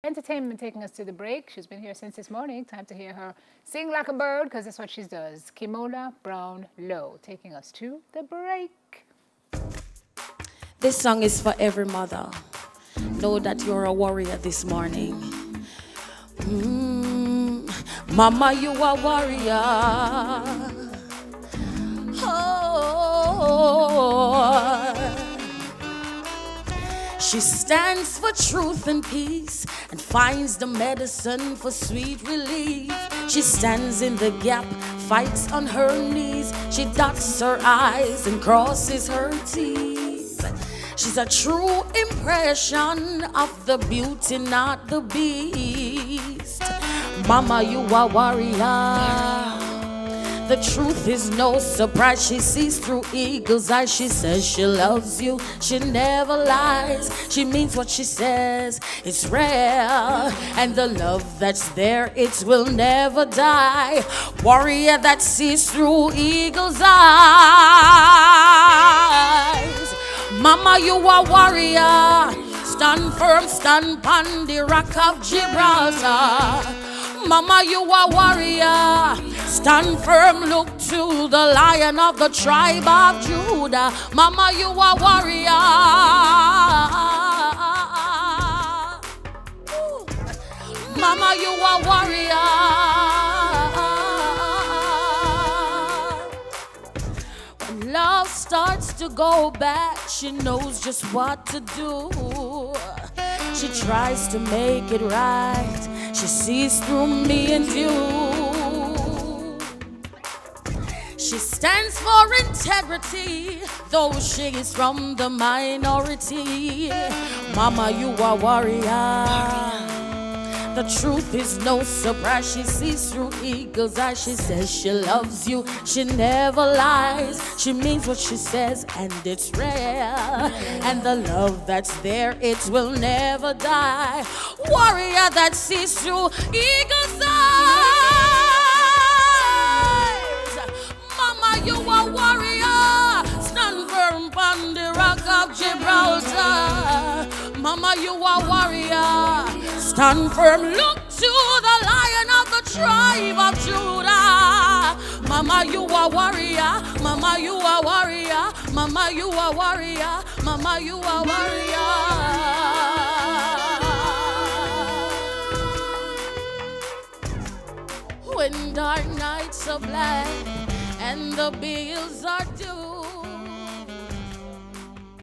Entertainment taking us to the break. She's been here since this morning. Time to hear her sing like a bird because that's what she does. Kimola Brown Lowe taking us to the break. This song is for every mother. Know that you're a warrior this morning. Mama, you are warrior. Oh. She stands for truth and peace and finds the medicine for sweet relief. She stands in the gap, fights on her knees. She dots her eyes and crosses her T's. She's a true impression of the beauty, not the beast. Mama, you are warrior. The truth is no surprise. She sees through eagle's eyes. She says she loves you. She never lies. She means what she says. It's rare. And the love that's there, it will never die. Warrior that sees through eagle's eyes. Mama, you are warrior. Stand firm, stand upon the rock of Gibraltar. Mama, you are warrior. Stand firm, look to the Lion of the tribe of Judah. Mama, you are warrior. Mama, you are warrior. When love starts to go back, she knows just what to do. She tries to make it right. She sees through me and you. She stands for integrity, though she is from the minority. Mama, you are warrior. The truth is no surprise. She sees through eagle's eyes. She says she loves you. She never lies. She means what she says, and it's rare. And the love that's there, it will never die. Warrior that sees through eagle's eyes. Mama, you are warrior. Stand firm on the rock of Gibraltar. Mama, you are warrior. Stand firm, look to the Lion of the tribe of Judah. Mama, you are warrior. Mama, you are warrior. Mama, you are warrior. Mama, you are warrior. When dark nights are black and the bills are due,